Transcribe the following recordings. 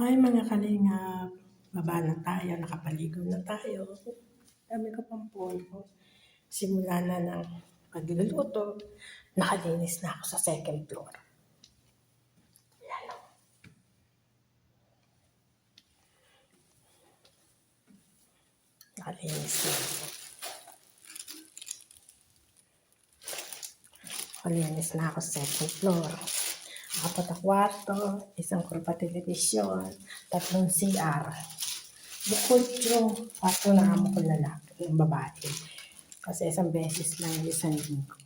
Hi mga kalingap, baba na tayo, nakapaligo na tayo. Dami ko pang puno. Simula na ng pagluluto, nakalinis na ako sa second floor. Yan o. Nakalinis na ako. Nakalinis na ako sa second floor. Apat na kwarto, isang kurpa telebisyon, 3 CR. Bukod yung kwarto na amo ko lalaki, yung babae. Kasi isang beses lang yung isang linggo.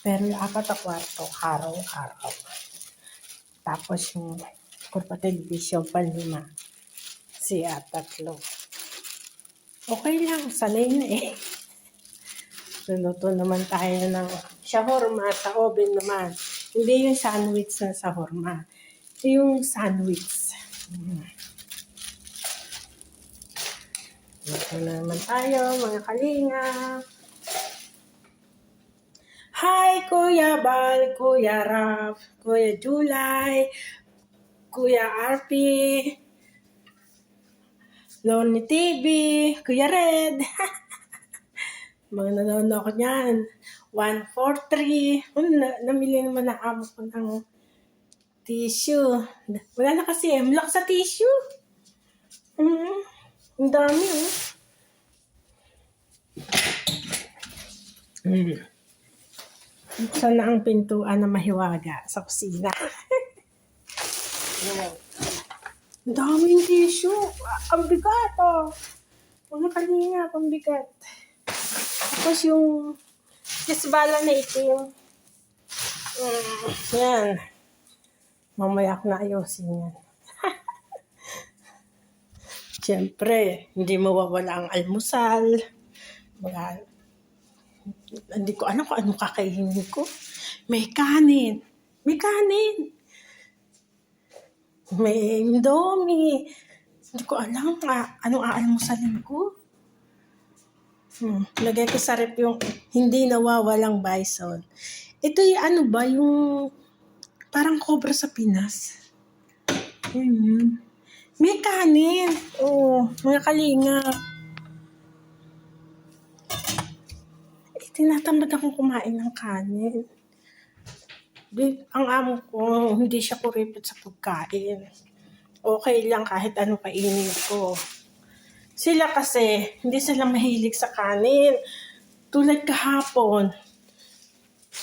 Pero yung 4 na kwarto, araw-araw. Tapos yung kurpa telebisyon, 5. CR, 3. Okay lang, sanay na eh. Luluto naman tayo ng shawarma sa oven naman. Hindi yung sandwich na shawarma. Yung sandwich. Luto na naman tayo, mga kalinga. Hi, Kuya Bal, Kuya Raf, Kuya July, Kuya RP, Loni TV, Kuya Red. Mga nanonood ako niyan. 143. Namili naman na amo ko ng tissue. Wala na kasi M-lock sa tissue. Ang dami oh. Buksan na ang pintuan na mahiwaga sa kusina. Ang daming tissue. Ang bigat oh. Mga kalinga, ang bigat. Tapos yung disbala na itim. Yan. Mamaya ako na ayusin yan. Siyempre, hindi mawawala ang almusal. Hindi ko alam kung anong kakainin ko. May kanin. May indomie. Hindi ko alam anong aalmusalin ko. Lagay ko sa rep yung hindi nawawalang bison. Ito yung ano ba, yung parang cobra sa Pinas. May kanin. Mga kalinga. Tinatamad akong kumain ng kanin. Ang amo ko, hindi siya kuripot sa pagkain. Okay lang kahit ano kainin ko. Sila kasi, hindi sila mahilig sa kanin. Tulad kahapon,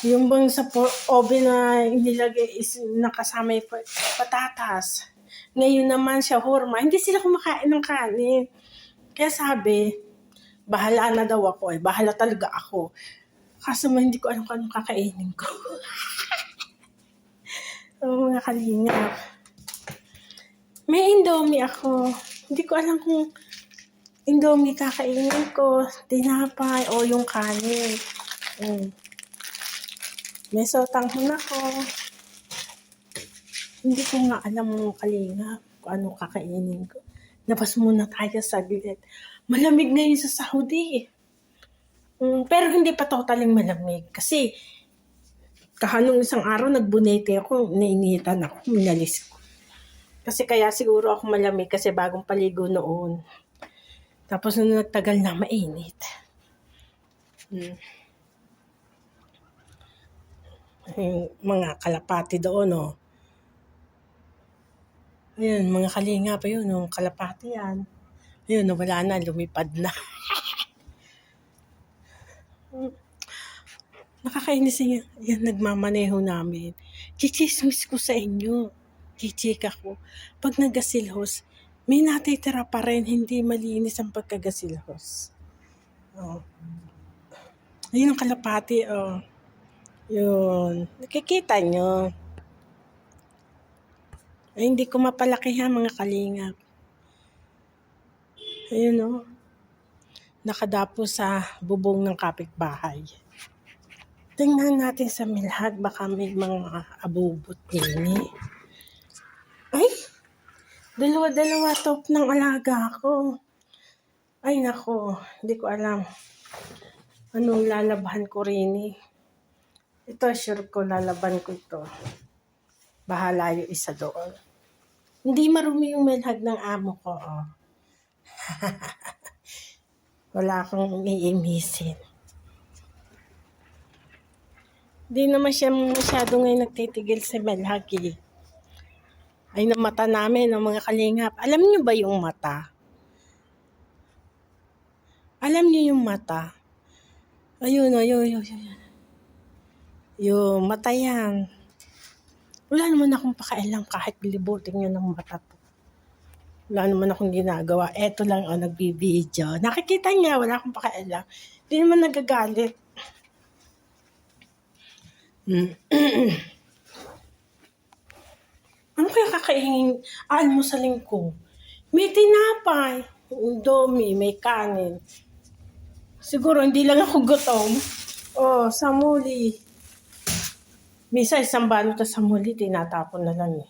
yung bang sa oven na inilagay is nakasama yung patatas. Ngayon naman siya shawarma, hindi sila kumakain ng kanin. Kaya sabi, bahala na daw ako eh. Bahala talaga ako. Kaso hindi ko alam kung anong kakainin ko. Mga kalingap. May indomie ako. Hindi ko alam kung indomie kakainin ko, tinapay, o yung kanin. May sotanghon ako. Hindi ko nga alam mga kalingap kung anong kakainin ko. Labas muna tayo sa bilet. Malamig ngayon sa Saudi. Pero hindi pa totaling malamig. Kasi kahanong isang araw nagbunete ako, nainitan ako, minalis ko. Kasi kaya siguro ako malamig kasi bagong paligo noon. Tapos nung nagtagal na mainit. Yung mga kalapati doon, oh. Ayun, mga kalinga pa yun, yung kalapati yan. Ayun, nawala na, lumipad na. Nakakainis yan, nagmamaneho namin. Chichismis ko sa inyo. Chichika ko. Pag nagasilhos, may natitira pa rin, hindi malinis ang pagkagasilhos. Ayun ang kalapati, oh. Yun. Nakikita nyo. Ay, hindi ko mapalaki ha, mga kalingap. Ayun, oh. Nakadapo sa bubong ng kapitbahay. Tingnan natin sa milhag, baka may mga abubot din eh. Ay! Dalawa top ng alaga ko. Ay, nako. Hindi ko alam. Anong lalaban ko rin eh. Ito, sure ko lalaban ko ito. Bahala yung isa doon. Hindi marumi yung melhag ng amo ko, oh. Wala akong iimisin. Hindi naman siya masyado ngayon nagtitigil sa melhag, eh. Ay, ng mata namin, ng mga kalingap. Alam niyo ba yung mata? Alam niyo yung mata? Ayun. Yung mata yan. Wala naman akong pakialam kahit libutin niyo ng mata to. Wala naman akong ginagawa. Eto lang, nagbibideo. Nakikita niya, wala akong pakialam. Hindi naman nagagalit. Ano kaya kakaingin almusalin ko? May tinapay, indomie, may kanin. Siguro hindi lang ako gutom. Oh, samuli. Minsan isang balot na samuli, tinatapon na lang eh.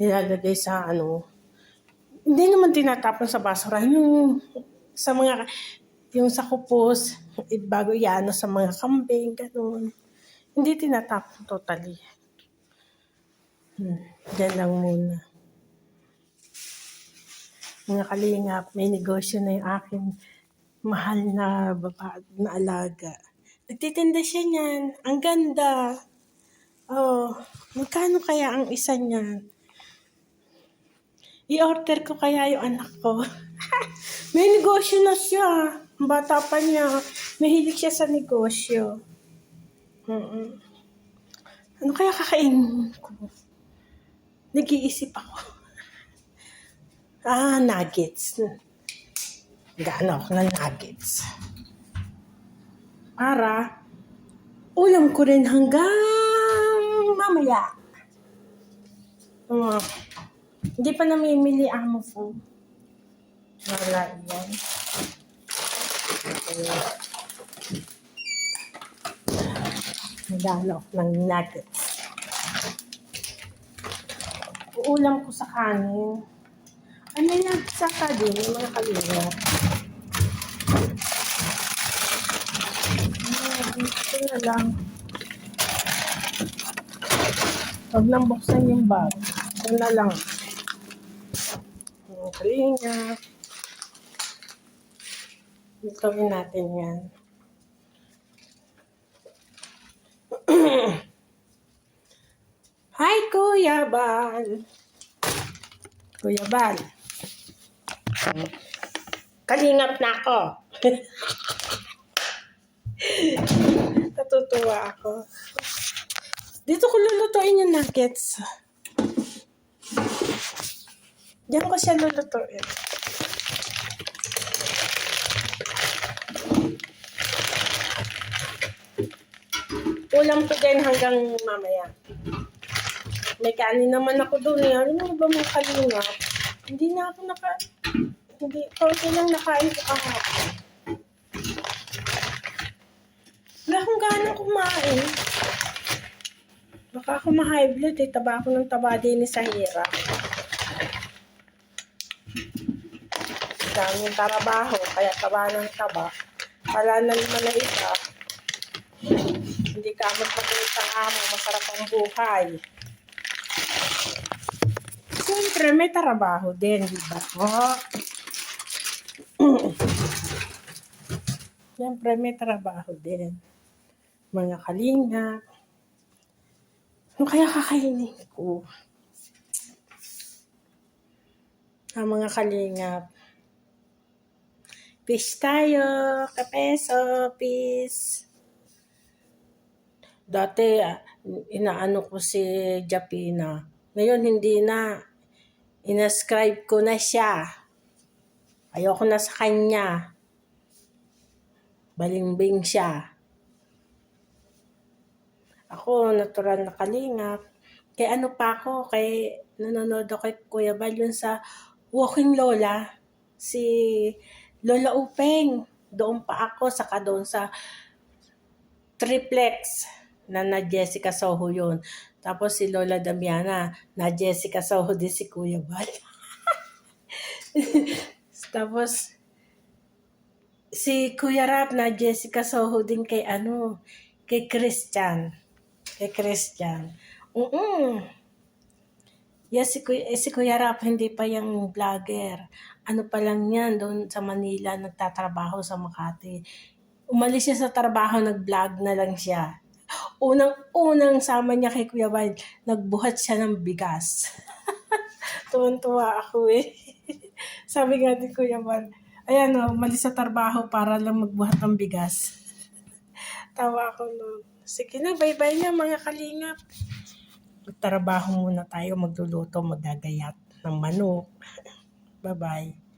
Nilalagay sa hindi naman tinatapon sa basura. Yung sa mga, yung sa kupos, bago iano sa mga kambing, gano'n. Hindi tinatapon totally. Diyan lang muna. Mga kalingap, may negosyo na yung aking mahal na na alaga. Nagtitinda siya niyan. Ang ganda. Oh, magkano kaya ang isa niyan? I-order ko kaya yung anak ko. May negosyo na siya. Bata pa niya. Mahilig siya sa negosyo. Ano kaya kakainin ko? Nag-iisip ako. Nuggets. Gaano ako ng nuggets. Para ulam ko rin hanggang mamaya. Hindi pa namimili amo ko. Wala yan. Nagano ako ng nuggets. Uulam ko sa kanin. Ano yan? Saka din, yung mga kalina. Ito na lang. Huwag nang buksan yung bag. Ito na lang. Yung kalina. Ituloy natin yan. Hi, Kuya Bal. Kuya Bal. Kalingap na ako. Natutuwa ako. Dito ko lulutuin yung nuggets. Diyan ko siya lulutuin. Ulam ko din hanggang mamaya. May kanin naman ako doon. Ano mo ba mga kalingap? Hindi na ako kaunti lang nakain ko kahapon. Wala akong ganang kumain. Baka ako ma-high blood eh. Taba ako ng taba din sa hirap. Daming trabaho, kaya taba ng taba. Wala na naman na isa. Hindi ka magpapalit ang amo, masarap ang buhay. Siyempre, may trabaho din, di ba? Siyempre, may trabaho din. Mga kalinga. Ano kaya kakainin ko? Ang mga kalingap. Fish tayo. Kapeso. Peace. Dati, inaano ko si Japina. Ngayon, hindi na. Inascribe ko na siya. Ayoko na sa kanya. Balimbing siya. Ako, natural na kalingap. Kaya ano pa ako, nanonood ako kay Kuya Bal yun sa Walking Lola. Si Lola Upeng. Doon pa ako, saka doon sa Triplex na Jessica Soho yun. Tapos si Lola Damiana, na Jessica Soho din si Kuya Bal. Tapos, si Kuya Rap na Jessica Soho din kay kay Christian. Kay Christian. Yes, si Kuya Rap, hindi pa yung vlogger. Ano pa lang yan, doon sa Manila, nagtatrabaho sa Makati. Umalis siya sa trabaho, nag-vlog na lang siya. Unang-unang sama niya kay Kuya Wild, nagbuhat siya ng bigas. Tuwan-tuwa ako eh. Sabi nga ni Kuya Wild, ayan o, umalis sa trabaho para lang magbuhat ng bigas. Tawa ako noon. Sige na, bye-bye na mga kalingap. Magtrabaho muna tayo, magluluto, magagayat ng manok. Bye-bye.